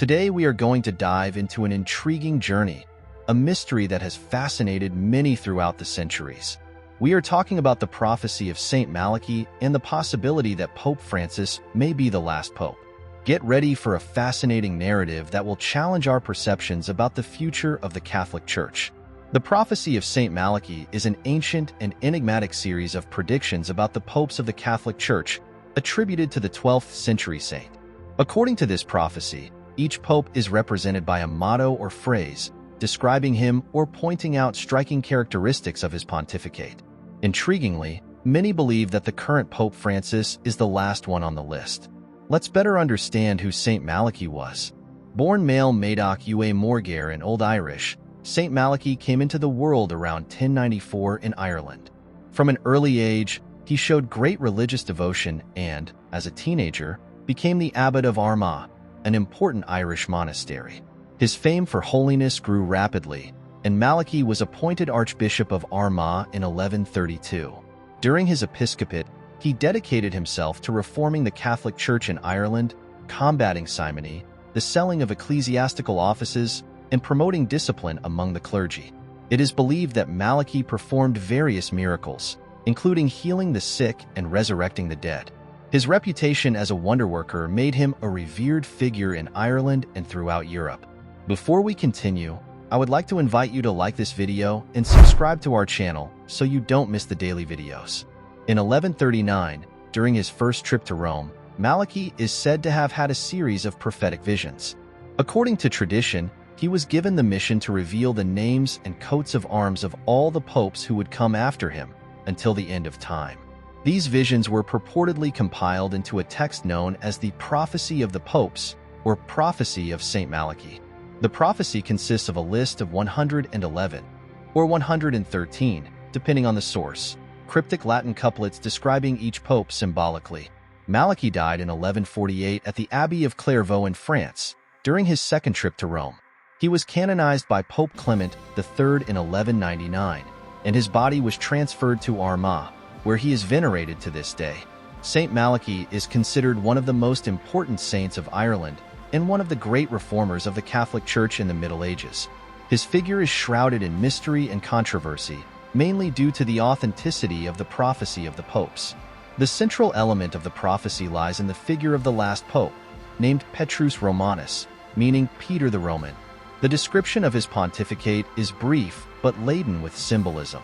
Today we are going to dive into an intriguing journey, a mystery that has fascinated many throughout the centuries. We are talking about the prophecy of Saint Malachy and the possibility that Pope Francis may be the last pope. Get ready for a fascinating narrative that will challenge our perceptions about the future of the Catholic Church. The prophecy of Saint Malachy is an ancient and enigmatic series of predictions about the popes of the Catholic Church, attributed to the 12th century saint. According to this prophecy, each pope is represented by a motto or phrase, describing him or pointing out striking characteristics of his pontificate. Intriguingly, many believe that the current Pope Francis is the last one on the list. Let's better understand who Saint Malachy was. Born Mael Madoc Ua Morgair in Old Irish, Saint Malachy came into the world around 1094 in Ireland. From an early age, he showed great religious devotion and, as a teenager, became the abbot of Armagh, an important Irish monastery. His fame for holiness grew rapidly, and Malachy was appointed Archbishop of Armagh in 1132. During his episcopate, he dedicated himself to reforming the Catholic Church in Ireland, combating simony, the selling of ecclesiastical offices, and promoting discipline among the clergy. It is believed that Malachy performed various miracles, including healing the sick and resurrecting the dead. His reputation as a wonderworker made him a revered figure in Ireland and throughout Europe. Before we continue, I would like to invite you to like this video and subscribe to our channel so you don't miss the daily videos. In 1139, during his first trip to Rome, Malachy is said to have had a series of prophetic visions. According to tradition, he was given the mission to reveal the names and coats of arms of all the popes who would come after him until the end of time. These visions were purportedly compiled into a text known as the Prophecy of the Popes, or Prophecy of Saint Malachy. The prophecy consists of a list of 111, or 113, depending on the source, cryptic Latin couplets describing each pope symbolically. Malachy died in 1148 at the Abbey of Clairvaux in France, during his second trip to Rome. He was canonized by Pope Clement III in 1199, and his body was transferred to Armagh, where he is venerated to this day. Saint Malachy is considered one of the most important saints of Ireland and one of the great reformers of the Catholic Church in the Middle Ages. His figure is shrouded in mystery and controversy, mainly due to the authenticity of the prophecy of the popes. The central element of the prophecy lies in the figure of the last pope, named Petrus Romanus, meaning Peter the Roman. The description of his pontificate is brief but laden with symbolism.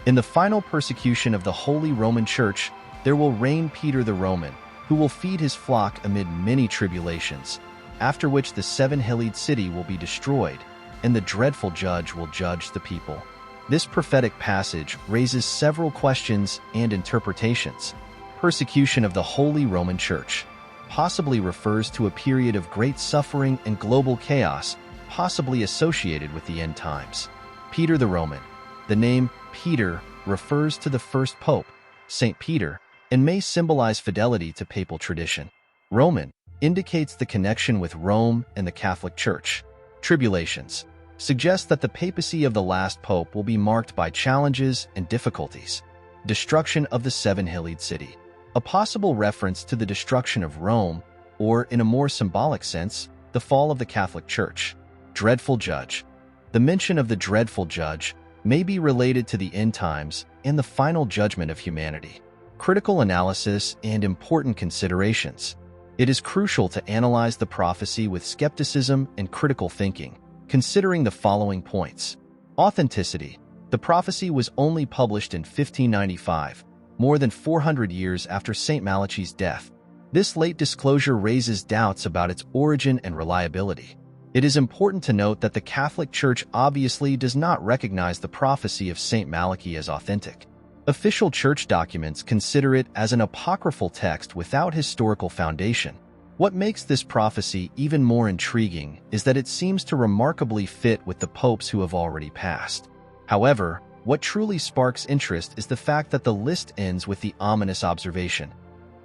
In the final persecution of the Holy Roman Church, there will reign Peter the Roman, who will feed his flock amid many tribulations, after which the seven-hilled city will be destroyed, and the dreadful judge will judge the people. This prophetic passage raises several questions and interpretations. Persecution of the Holy Roman Church possibly refers to a period of great suffering and global chaos, possibly associated with the end times. Peter the Roman. The name Peter refers to the first pope, Saint Peter, and may symbolize fidelity to papal tradition. Roman indicates the connection with Rome and the Catholic Church. Tribulations suggest that the papacy of the last pope will be marked by challenges and difficulties. Destruction of the seven-hilled city. A possible reference to the destruction of Rome, or in a more symbolic sense, the fall of the Catholic Church. Dreadful judge. The mention of the dreadful judge may be related to the end times and the final judgment of humanity. Critical analysis and important considerations. It is crucial to analyze the prophecy with skepticism and critical thinking, considering the following points. Authenticity. The prophecy was only published in 1595, more than 400 years after Saint Malachy's death. This late disclosure raises doubts about its origin and reliability. It is important to note that the Catholic Church obviously does not recognize the prophecy of Saint Malachy as authentic. Official church documents consider it as an apocryphal text without historical foundation. What makes this prophecy even more intriguing is that it seems to remarkably fit with the popes who have already passed. However, what truly sparks interest is the fact that the list ends with the ominous observation,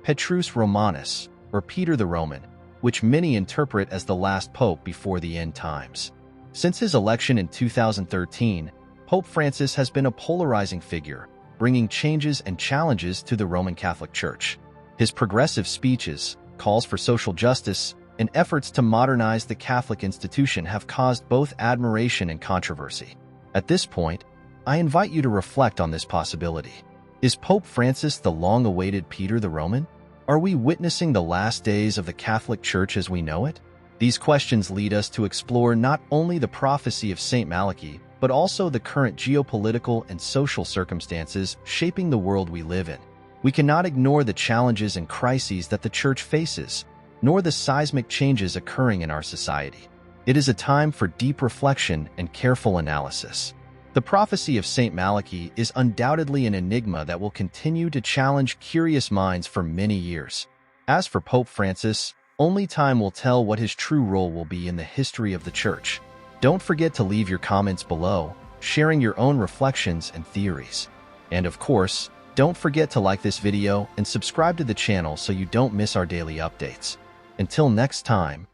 Petrus Romanus, or Peter the Roman, which many interpret as the last pope before the end times. Since his election in 2013, Pope Francis has been a polarizing figure, bringing changes and challenges to the Roman Catholic Church. His progressive speeches, calls for social justice, and efforts to modernize the Catholic institution have caused both admiration and controversy. At this point, I invite you to reflect on this possibility. Is Pope Francis the long-awaited Peter the Roman? Are we witnessing the last days of the Catholic Church as we know it? These questions lead us to explore not only the prophecy of St. Malachy, but also the current geopolitical and social circumstances shaping the world we live in. We cannot ignore the challenges and crises that the Church faces, nor the seismic changes occurring in our society. It is a time for deep reflection and careful analysis. The prophecy of St. Malachy is undoubtedly an enigma that will continue to challenge curious minds for many years. As for Pope Francis, only time will tell what his true role will be in the history of the Church. Don't forget to leave your comments below, sharing your own reflections and theories. And of course, don't forget to like this video and subscribe to the channel so you don't miss our daily updates. Until next time,